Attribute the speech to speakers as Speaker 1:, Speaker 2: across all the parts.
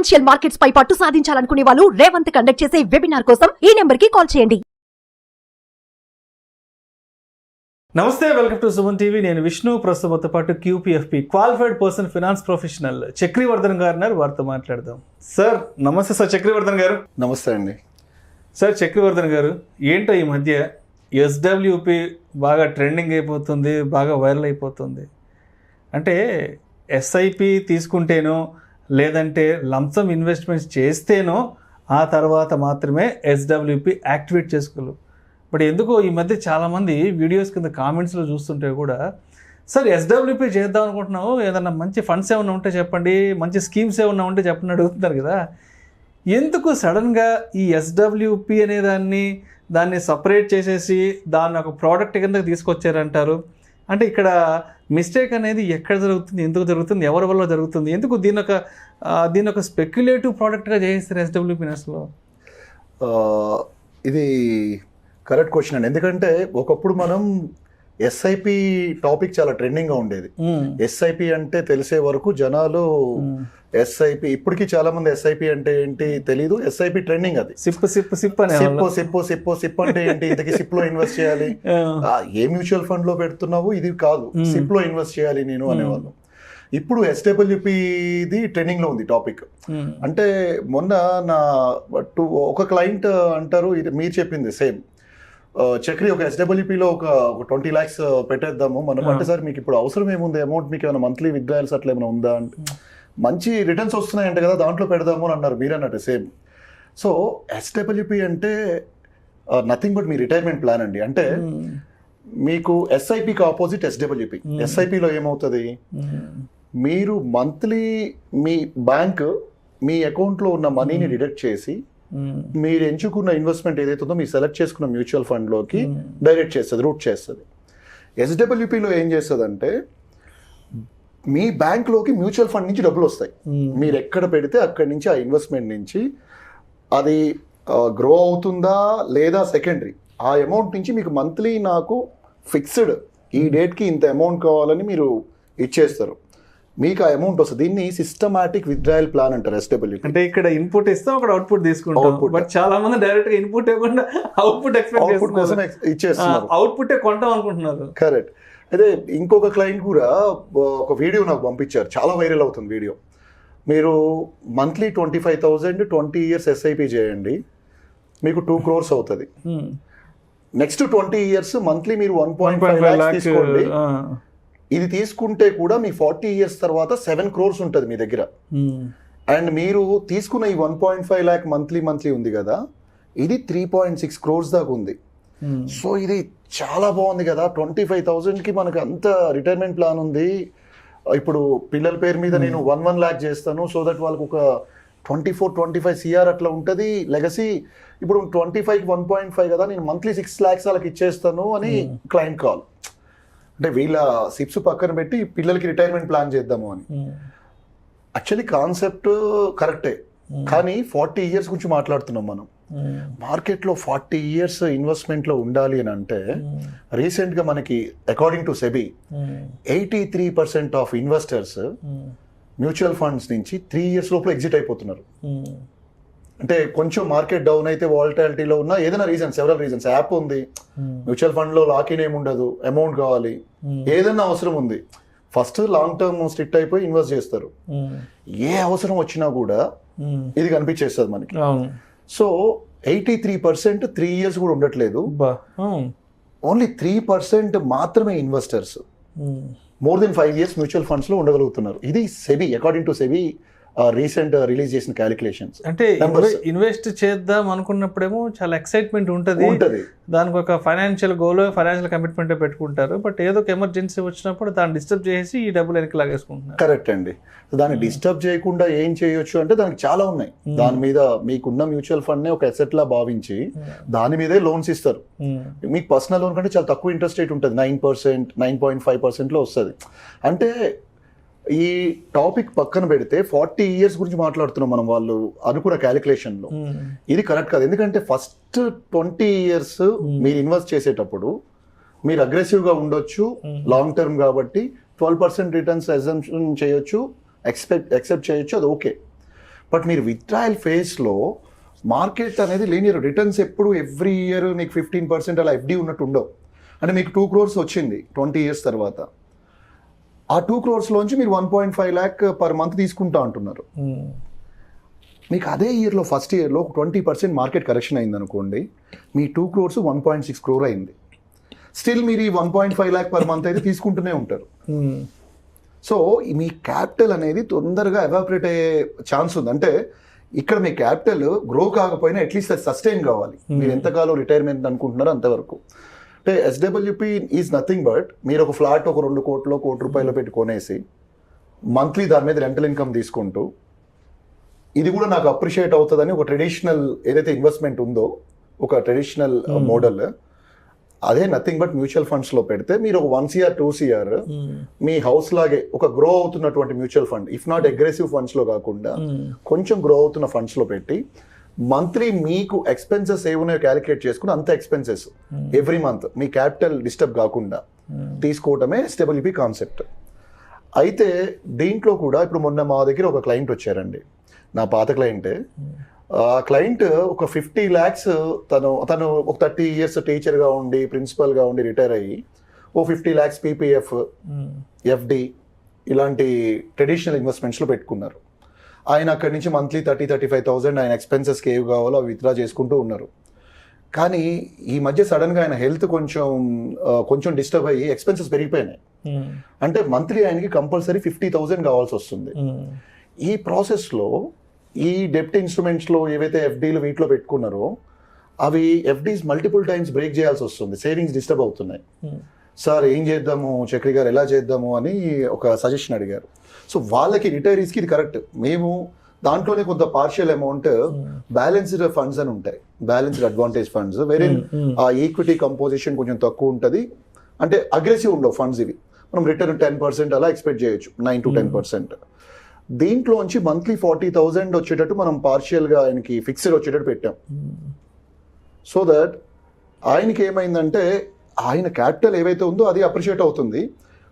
Speaker 1: Financial markets పై పట్టు సాధించాలనుకునే వాళ్ళు Revanth conduct చేసే వెబినార్ కోసం ఈ నెంబర్ కి కాల్ చేయండి.
Speaker 2: నమస్తే, వెల్కమ్ టు సుమన్ టీవీ. నేను విష్ణు. ప్రస్తుతంతో పాటు QPFP qualified person finance professional Chakravardhan గారు ఉన్నారు. వారితో మాట్లాడదాం. సార్ నమస్తే. సార్ చక్రవర్ధన్ గారు
Speaker 3: నమస్తే అండి.
Speaker 2: సార్ చక్రవర్ధన్ గారు, ఏంటో ఈ మధ్య SWP బాగా ట్రెండింగ్ అయిపోతుంది, బాగా వైరల్ అయిపోతుంది. అంటే SIP తీసుకుంటేనో లేదంటే లంసమ్ ఇన్వెస్ట్మెంట్స్ చేస్తేనో ఆ తర్వాత మాత్రమే SWP యాక్టివేట్ చేసుకోగలరు. బట్ ఎందుకో ఈ మధ్య చాలామంది వీడియోస్ కింద కామెంట్స్లో చూస్తుంటే కూడా, సార్ SWP చేద్దాం అనుకుంటున్నాము, ఏదన్నా మంచి ఫండ్స్ ఏమైనా ఉంటే చెప్పండి, మంచి స్కీమ్స్ ఏమైనా ఉంటే చెప్పండి అడుగుతున్నారు కదా. ఎందుకు సడన్గా ఈ SWP అనే దాన్ని సపరేట్ చేసేసి దాన్ని ఒక ప్రోడక్ట్ కింద తీసుకొచ్చారంటారు? అంటే ఇక్కడ మిస్టేక్ అనేది ఎక్కడ జరుగుతుంది, ఎందుకు జరుగుతుంది, ఎవరి వల్ల జరుగుతుంది, ఎందుకు దీని ఒక స్పెక్యులేటివ్ ప్రోడక్ట్గా చేస్తారు SWP అసలు?
Speaker 3: ఇది కరెక్ట్ క్వశ్చన్ అండి. ఎందుకంటే ఒకప్పుడు మనం SIP టాపిక్ చాలా ట్రెండింగ్గా ఉండేది. SIP అంటే తెలిసే వరకు జనాలు SIP, ఇప్పటికీ చాలా మంది SIP అంటే ఏంటి తెలీదు. SIP ట్రెండింగ్, అది సిప్ అంటే ఏంటి, ఇంతకీ సిప్ లో ఇన్వెస్ట్ చేయాలి, ఏ మ్యూచువల్ ఫండ్ లో పెడుతున్నావు ఇది కాదు, సిప్ లో ఇన్వెస్ట్ చేయాలి నేను అనేవాళ్ళు. ఇప్పుడు SWPది ట్రెండింగ్ లో ఉంది టాపిక్. అంటే మొన్న ఒక క్లయింట్ అంటారు, ఇది మీరు చెప్పింది సేమ్, చక్రి ఒక SWPలో ఒక 20 lakhs పెట్టేద్దాము మనం. అంటే సార్ మీకు ఇప్పుడు అవసరం ఏముంది, అమౌంట్ మీకు ఏమైనా మంత్లీ విత్డ్రాయల్స్ అట్లా ఏమైనా ఉందా అంటే, మంచి రిటర్న్స్ వస్తున్నాయంట కదా దాంట్లో పెడదాము అని అన్నారు మీరు అన్నట్టు సేమ్. సో SWP అంటే nothing but me retirement plan అండి. అంటే మీకు SIPకి ఆపోజిట్ SWP. SIPలో ఏమవుతుంది, మీరు మంత్లీ మీ బ్యాంక్ మీ అకౌంట్లో ఉన్న మనీని డిడక్ట్ చేసి మీరు ఎంచుకున్న ఇన్వెస్ట్మెంట్ ఏదైతే ఉందో మీరు సెలెక్ట్ చేసుకున్న మ్యూచువల్ ఫండ్లోకి డైరెక్ట్ చేస్తుంది, రూట్ చేస్తుంది. SWPలో ఏం చేస్తుందంటే మీ బ్యాంక్లోకి మ్యూచువల్ ఫండ్ నుంచి డబ్బులు వస్తాయి. మీరు ఎక్కడ పెడితే అక్కడి నుంచి ఆ ఇన్వెస్ట్మెంట్ నుంచి అది గ్రో అవుతుందా లేదా సెకండరీ, ఆ అమౌంట్ నుంచి మీకు మంత్లీ నాకు ఫిక్స్డ్ ఈ డేట్కి ఇంత అమౌంట్ కావాలని మీరు ఇచ్చేస్తారు, మీకు ఆ అమౌంట్ వస్తుంది. దీన్ని సిస్టమాటిక్ విత్డ్రాయల్ ప్లాన్ అంటారు SWP.
Speaker 2: అంటే ఇక్కడ ఇన్పుట్ ఇస్తాం, అక్కడ అవుట్పుట్ తీసుకుంటాం. బట్ చాలా మంది డైరెక్ట్ గా ఇన్పుట్ ఇవ్వకుండా అవుట్పుట్
Speaker 3: కోసం ఇచ్చేస్తున్నారు,
Speaker 2: అవుట్పుట్ కొంటాం అనుకుంటున్నారు.
Speaker 3: కరెక్ట్. అయితే ఇంకొక క్లయింట్ కూడా ఒక వీడియో నాకు పంపించారు, చాలా వైరల్ అవుతుంది వీడియో. మీరు మంత్లీ 25,000 20 years SIP చేయండి, మీకు 2 crores అవుతుంది. నెక్స్ట్ 20 years మంత్లీ మీరు 1.5 lakhs తీసుకోండి. ఇది తీసుకుంటే కూడా మీ 40 years తర్వాత 7 crores ఉంటుంది మీ దగ్గర. అండ్ మీరు తీసుకున్న ఈ 1.5 lakh మంత్లీ ఉంది కదా, ఇది 3.6 crores దాకా ఉంది. సో ఇది చాలా బాగుంది కదా, 25,000కి మనకు అంత రిటైర్మెంట్ ప్లాన్ ఉంది. ఇప్పుడు పిల్లల పేరు మీద నేను 1 lakh చేస్తాను, సో దట్ వాళ్ళకు ఒక 24-25 CR అట్లా ఉంటుంది లెగసీ. ఇప్పుడు 25కి 1.5 కదా, నేను మంత్లీ 6 lakhs వాళ్ళకి ఇచ్చేస్తాను అని క్లయింట్ కాల్. అంటే వీళ్ళ సిప్స్ పక్కన పెట్టి పిల్లలకి రిటైర్మెంట్ ప్లాన్ చేద్దాము అని. యాక్చువల్లీ కాన్సెప్ట్ కరెక్టే, కానీ 40 years గురించి మాట్లాడుతున్నాం మనం. మార్కెట్లో 40 years ఇన్వెస్ట్మెంట్లో ఉండాలి అని అంటే, రీసెంట్గా మనకి according to SEBI 83% of investors mutual funds నుంచి 3 years లోపల ఎగ్జిట్ అయిపోతున్నారు. అంటే కొంచెం మార్కెట్ డౌన్ అయితే వాలటాలిటీలో ఉన్న ఏదైనా రీజన్, సెవరల్ రీజన్స్, యాప్ ఉంది, మ్యూచువల్ ఫండ్లో లాకిన్ ఏమి ఉండదు, అమౌంట్ కావాలి, ఏదైనా అవసరం ఉంది, ఫస్ట్ లాంగ్ టర్మ్ స్ట్రిక్ట్ అయిపోయి ఇన్వెస్ట్ చేస్తారు. ఏ అవసరం వచ్చినా కూడా ఇది కనిపించేస్తుంది మనకి. సో 83% 3 years కూడా ఉండట్లేదు, ఓన్లీ 3% మాత్రమే investors more than 5 years mutual funds లో ఉండగలుగుతున్నారు. ఇది SEBI, according to SEBI recent release చేసిన క్యాలిక్యులేషన్స్.
Speaker 2: అంటే ఇన్వెస్ట్ చేద్దాం అనుకున్నప్పుడేమో చాలా ఎక్సైట్మెంట్ ఉంటుంది, దానికి ఒక ఫైనాన్షియల్ గోల్, ఫైనాన్షియల్ కమిట్మెంట్ పెట్టుకుంటారు. బట్ ఏదో ఒక ఎమర్జెన్సీ వచ్చినప్పుడు దాన్ని డిస్టర్బ్ చేసి ఈ డబ్బులు వెనక్కి లాగేసుకుంటున్నారు.
Speaker 3: కరెక్ట్ అండి. దాన్ని డిస్టర్బ్ చేయకుండా ఏం చేయొచ్చు అంటే దానికి చాలా ఉన్నాయి. దాని మీద మీకున్న మ్యూచువల్ ఫండ్ నే ఒక అసెట్ లా భావించి దాని మీదే లోన్స్ ఇస్తారు. మీకు పర్సనల్ లోన్ కంటే చాలా తక్కువ ఇంట్రెస్ట్ రేట్ ఉంటుంది, 9%, 9.5% లో వస్తుంది. అంటే ఈ టాపిక్ పక్కన పెడితే 40 years గురించి మాట్లాడుతున్నాం మనం, వాళ్ళు అనుకున్న క్యాలిక్యులేషన్లో. ఇది కరెక్ట్ కాదు. ఎందుకంటే ఫస్ట్ 20 years మీరు ఇన్వెస్ట్ చేసేటప్పుడు మీరు అగ్రెసివ్గా ఉండొచ్చు, లాంగ్ టర్మ్ కాబట్టి 12% రిటర్న్స్ అజంప్షన్ చేయొచ్చు, ఎక్సెప్ట్ చేయొచ్చు, అది ఓకే. బట్ మీరు విత్డ్రాయల్ ఫేజ్లో మార్కెట్ అనేది లీనియర్ రిటర్న్స్ ఎప్పుడు ఎవ్రీ ఇయర్ మీకు 15% అలా ఎఫ్డి ఉన్నట్టు ఉండవు. అంటే మీకు 2 crores వచ్చింది 20 years తర్వాత, ఆ 2 crores మీరు 1.5 lakh పర్ మంత్ తీసుకుంటా అంటున్నారు. మీకు అదే ఇయర్లో ఫస్ట్ ఇయర్లో 20% మార్కెట్ కరెక్షన్ అయింది అనుకోండి, మీ 2 crores 1.6 crore అయింది. స్టిల్ మీరు ఈ 1.5 lakh పర్ మంత్ అయితే తీసుకుంటూనే ఉంటారు. సో మీ క్యాపిటల్ అనేది తొందరగా ఎవాపరేట్ అయ్యే ఛాన్స్ ఉంది. అంటే ఇక్కడ మీ క్యాపిటల్ గ్రో కాకపోయినా అట్లీస్ట్ అది సస్టైన్ కావాలి. మీరు ఎంతకాలం రిటైర్మెంట్ అనుకుంటున్నారో అంతవరకు. అంటే ఎస్డబ్ల్యూపీ ఈజ్ నథింగ్ బట్ మీరు ఒక ఫ్లాట్ ఒక 2 కోట్లు 1 కోటి రూపాయలు పెట్టి కొనేసి మంత్లీ దాని మీద రెంటల్ ఇన్కమ్ తీసుకుంటూ, ఇది కూడా నాకు అప్రిషియేట్ అవుతుందని ఒక ట్రెడిషనల్ ఏదైతే ఇన్వెస్ట్మెంట్ ఉందో ఒక ట్రెడిషనల్ మోడల్, అదే నథింగ్ బట్ మ్యూచువల్ ఫండ్స్లో పెడితే మీరు ఒక 1 CR 2 CR మీ హౌస్ లాగే ఒక గ్రో అవుతున్నటువంటి mutual fund, if not aggressive ఫండ్స్లో కాకుండా కొంచెం గ్రో అవుతున్న ఫండ్స్లో పెట్టి మంత్లీ మీకు ఎక్స్పెన్సెస్ ఏమున్నాయో క్యాలిక్యులేట్ చేసుకుని అంత ఎక్స్పెన్సెస్ ఎవ్రీ మంత్ మీ క్యాపిటల్ డిస్టర్బ్ కాకుండా తీసుకోవటమే ఎస్డబ్ల్యూపీ కాన్సెప్ట్. అయితే దీంట్లో కూడా ఇప్పుడు మొన్న మా దగ్గర ఒక క్లయింట్ వచ్చారండి, నా పాత క్లయింటే. ఆ క్లయింట్ ఒక 50 lakhs తను ఒక 30 years టీచర్గా ఉండి ప్రిన్సిపల్గా ఉండి రిటైర్ అయ్యి ఓ 50 lakhs PPF FD ఇలాంటి ట్రెడిషనల్ ఇన్వెస్ట్మెంట్స్లో పెట్టుకున్నారు. ఆయన అక్కడి నుంచి మంత్లీ 30-35,000 ఆయన ఎక్స్పెన్సెస్కి ఏవి కావాలో అవి విత్డ్రా చేసుకుంటూ ఉన్నారు. కానీ ఈ మధ్య సడన్గా ఆయన హెల్త్ కొంచెం డిస్టర్బ్ అయ్యి ఎక్స్పెన్సెస్ పెరిగిపోయినాయి. అంటే మంత్లీ ఆయనకి కంపల్సరీ 50,000 కావాల్సి వస్తుంది. ఈ ప్రాసెస్లో ఈ డెప్ట్ ఇన్స్ట్రుమెంట్స్లో ఏవైతే ఎఫ్డీలు వీటిలో పెట్టుకున్నారో అవి ఎఫ్డీస్ మల్టిపుల్ టైమ్స్ బ్రేక్ చేయాల్సి వస్తుంది, సేవింగ్స్ డిస్టర్బ్ అవుతున్నాయి. సార్ ఏం చేద్దాము చక్రి గారు, ఎలా చేద్దాము అని ఒక సజెషన్ అడిగారు. సో వాళ్ళకి రిటైరీస్కి ఇది కరెక్ట్. మేము దాంట్లోనే కొంత పార్షియల్ అమౌంట్ బ్యాలెన్స్డ్ ఫండ్స్ అని ఉంటాయి, బ్యాలెన్స్డ్ అడ్వాంటేజ్ ఫండ్స్, వేరే ఆ ఈక్విటీ కంపోజిషన్ కొంచెం తక్కువ ఉంటుంది. అంటే అగ్రెసివ్ ఉండవు ఫండ్స్ ఇవి, మనం రిటర్న్ 10% అలా ఎక్స్పెక్ట్ చేయొచ్చు, 9 to 10%. దీంట్లోంచి మంత్లీ 40,000 వచ్చేటట్టు మనం పార్షియల్గా ఆయనకి ఫిక్స్డ్ వచ్చేటట్టు పెట్టాం. సో దట్ ఆయనకి ఏమైందంటే ఆయన క్యాపిటల్ ఏవైతే ఉందో అది అప్రిషియేట్ అవుతుంది.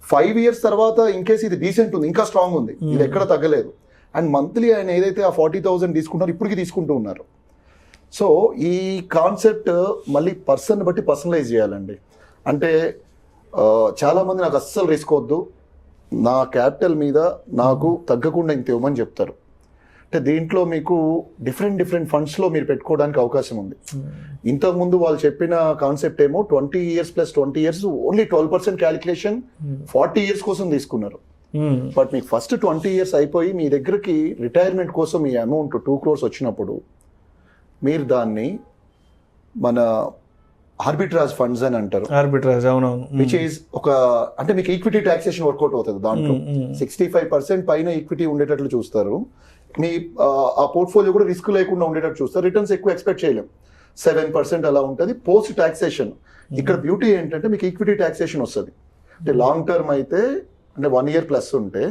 Speaker 3: 5 years తర్వాత ఇన్కేస్ ఇది డీసెంట్ ఉంది, ఇంకా స్ట్రాంగ్ ఉంది, ఇది ఎక్కడ తగ్గలేదు. అండ్ మంత్లీ ఆయన ఏదైతే ఆ 40,000 తీసుకుంటారో ఇప్పటికీ తీసుకుంటూ ఉన్నారు. సో ఈ కాన్సెప్ట్ మళ్ళీ పర్సన్ బట్టి పర్సనలైజ్ చేయాలండి. అంటే చాలామంది నాకు అస్సలు రిస్క్ వద్దు, నా క్యాపిటల్ మీద నాకు తగ్గకుండా ఇంత ఇవ్వమని చెప్తారు. అంటే దీంట్లో మీకు డిఫరెంట్ ఫండ్స్లో మీరు పెట్టుకోవడానికి అవకాశం ఉంది. ఇంతకుముందు వాళ్ళు చెప్పిన కాన్సెప్ట్ ఏమో 20 years + 20 years only 12% calculation 40 years కోసం తీసుకున్నారు. బట్ మీకు ఫస్ట్ 20 years అయిపోయి మీ దగ్గరికి రిటైర్మెంట్ కోసం ఈ అమౌంట్ 2 crores వచ్చినప్పుడు మీరు దాన్ని మన ఆర్బిట్రాజ్ ఫండ్స్ అని అంటారు.
Speaker 2: ఆర్బిట్రాజ్, అవునవును.
Speaker 3: విచ్ ఈజ్ ఒక అంటే మీకు ఈక్విటీ టాక్సేషన్ వర్కౌట్ అవుతుంది. దాంట్లో 65% పైన ఈక్విటీ ఉండేటట్లు చూస్తారు. మీ ఆ పోర్ట్ఫోలియో కూడా రిస్క్ లేకుండా ఉండేటట్టు చూస్తారు. రిటర్న్స్ ఎక్కువ ఎక్స్పెక్ట్ చేయలేం, 7% అలా ఉంటుంది పోస్ట్ టాక్సేషన్. ఇక్కడ బ్యూటీ ఏంటంటే మీకు ఈక్విటీ టాక్సేషన్ వస్తుంది. అంటే లాంగ్ టర్మ్ అయితే అంటే 1 year ప్లస్ ఉంటే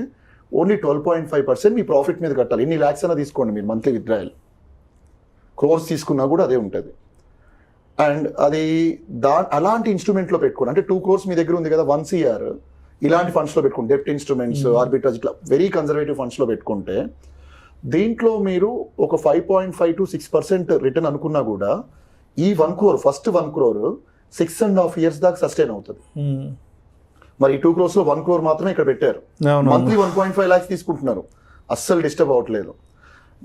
Speaker 3: ఓన్లీ 12.5% మీ ప్రాఫిట్ మీద కట్టాలి. ఎన్ని ల్యాక్స్ అయినా తీసుకోండి మీరు మంత్లీ విత్డ్రాయల్, క్రోర్స్ తీసుకున్నా కూడా అదే ఉంటుంది. అండ్ అది అలాంటి ఇన్స్ట్రుమెంట్లో పెట్టుకోండి. అంటే 2 crores మీ దగ్గర ఉంది కదా, 1 CR ఇలాంటి ఫండ్స్లో పెట్టుకోండి. డెప్ట్ ఇన్స్ట్రుమెంట్స్, ఆర్బిట్రాజ్, ఇట్లా వెరీ కన్జర్వేటివ్ ఫండ్స్లో పెట్టుకుంటే దీంట్లో మీరు ఒక 5.5 to 6% రిటర్న్ అనుకున్నా కూడా ఈ 1 crore ఫస్ట్ 1 crore 6.5 years దాకా సస్టైన్ అవుతుంది. మరి ఈ 2 crores లో 1 crore మాత్రమే ఇక్కడ పెట్టారు. మంత్లీ 1.5 lakhs తీసుకుంటున్నారు, అస్సలు డిస్టర్బ్ అవ్వట్లేదు.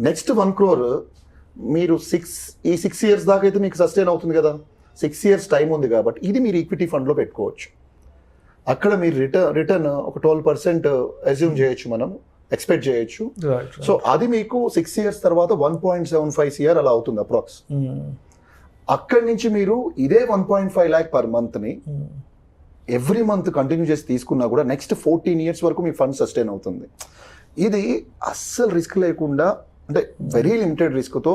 Speaker 3: నెక్స్ట్ 1 crore మీరు 6 years దాకా అయితే మీకు సస్టైన్ అవుతుంది కదా, 6 years టైం ఉంది కాబట్టి ఇది మీరు ఈక్విటీ ఫండ్లో పెట్టుకోవచ్చు. అక్కడ మీరు రిటర్న్ ఒక 12% అజ్యూమ్ చేయొచ్చు, మనం ఎక్స్పెక్ట్ చేయొచ్చు. సో అది మీకు 6 years తర్వాత 1.75 CR అలా అవుతుంది అప్రాక్స్. అక్కడి నుంచి మీరు ఇదే 1.5 lakh పర్ మంత్ని ఎవ్రీ మంత్ కంటిన్యూ చేసి తీసుకున్నా కూడా నెక్స్ట్ 14 years వరకు మీ ఫండ్ సస్టైన్ అవుతుంది. ఇది అస్సలు రిస్క్ లేకుండా, అంటే వెరీ లిమిటెడ్ రిస్క్తో,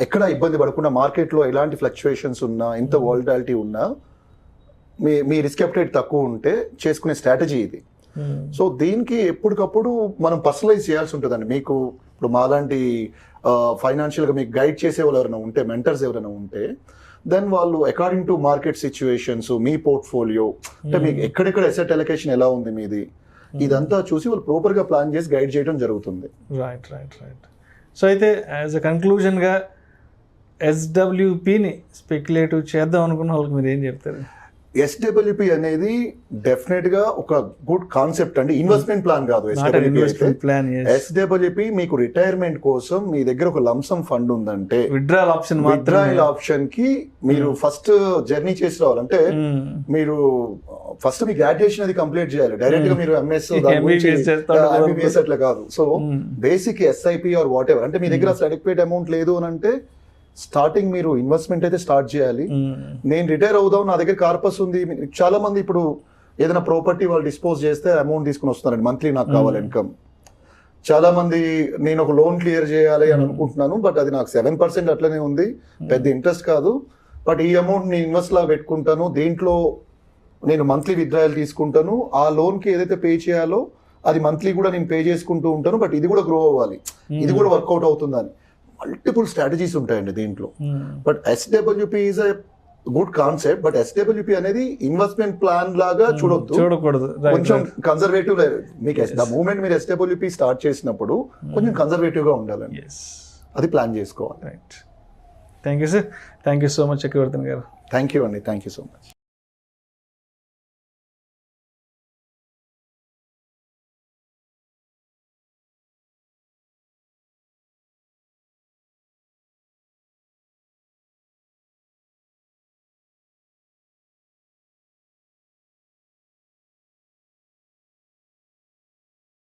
Speaker 3: ఎక్కడ ఇబ్బంది పడకుండా, మార్కెట్లో ఎలాంటి ఫ్లక్చువేషన్స్ ఉన్నా, ఎంత వాలటాలిటీ ఉన్నా మీ రిస్క్ అప్టైట్ తక్కువ ఉంటే చేసుకునే స్ట్రాటజీ ఇది. సో దీనికి ఎప్పటికప్పుడు మనం పర్సనలైజ్ చేయాల్సి ఉంటుందండి. మీకు ఇప్పుడు మాలాంటి ఫైనాన్షియల్గా మీకు గైడ్ చేసే వాళ్ళు ఎవరైనా ఉంటే, మెంటర్స్ ఎవరైనా ఉంటే, దెన్ వాళ్ళు according to market situations, me portfolio, అంటే మీకు ఎక్కడెక్కడ అసెట్ అలొకేషన్ ఎలా ఉంది మీది, ఇదంతా చూసి వాళ్ళు ప్రాపర్గా ప్లాన్ చేసి గైడ్ చేయడం జరుగుతుంది.
Speaker 2: రైట్. సో అయితే యాజ్ అ కన్క్లూజన్గా ఎస్డబ్ల్యూపిని స్పెక్యులేటివ్ చేద్దాం అనుకున్న వాళ్ళకి మీరు ఏం చెప్తారు?
Speaker 3: ఎస్డబ్ల్యూపి అనేది డెఫినెట్ గా ఒక గుడ్ కాన్సెప్ట్ అండి, ఇన్వెస్ట్మెంట్ ప్లాన్ కాదు. ఎస్డబ్ల్యూపి మీకు రిటైర్మెంట్ కోసం మీ దగ్గర ఒక లంసమ్ ఫండ్ ఉందంటే విత్డ్రాయల్ ఆప్షన్ కి మీరు ఫస్ట్ జర్నీ చేసి రావాలంటే మీరు ఫస్ట్ మీ గ్రాడ్యుయేషన్ అది కంప్లీట్ చేయాలి. డైరెక్ట్ గా మీరు ఎంఎస్ ఎంబీబీఎస్ అట్లా కాదు. So basic SIP or whatever అంటే మీ దగ్గర అసలు అడిక్వేట్ అమౌంట్ లేదు అని అంటే స్టార్టింగ్ మీరు ఇన్వెస్ట్మెంట్ అయితే స్టార్ట్ చేయాలి. నేను రిటైర్ అవుదాం, నా దగ్గర కార్పస్ ఉంది. చాలా మంది ఇప్పుడు ఏదైనా ప్రాపర్టీ వాళ్ళు డిస్పోజ్ చేస్తే అమౌంట్ తీసుకుని వస్తున్నారండి, మంత్లీ నాకు కావాలి ఇన్కమ్. చాలా మంది నేను ఒక లోన్ క్లియర్ చేయాలి అని అనుకుంటున్నాను, బట్ అది నాకు 7% అట్లనే ఉంది, పెద్ద ఇంట్రెస్ట్ కాదు. బట్ ఈ అమౌంట్ నేను ఇన్వెస్ట్ లాగా పెట్టుకుంటాను, దీంట్లో నేను మంత్లీ విత్డ్రాయల్ తీసుకుంటాను, ఆ లోన్కి ఏదైతే పే చేయాలో అది మంత్లీ కూడా నేను పే చేసుకుంటూ ఉంటాను. బట్ ఇది కూడా గ్రో అవ్వాలి, ఇది కూడా వర్కౌట్ అవుతుందని మల్టిపుల్ స్ట్రాటజీస్ ఉంటాయండి దీంట్లో. But SWP is a good concept, but SWP అనేది ఇన్వెస్ట్మెంట్ ప్లాన్ లాగా చూడకూడదు. కొంచెం కన్జర్వేటివ్ మీకు ద మూమెంట్ మీరు ఎస్డబ్ల్యూపి స్టార్ట్ చేసినప్పుడు కొంచెం కన్జర్వేటివ్ గా ఉండాలండి, అది ప్లాన్ చేసుకోవాలి.
Speaker 2: Right. Thank you sir, thank you so much Chakravarthan garu.
Speaker 3: Thank you అండి, థ్యాంక్ యూ సో మచ్.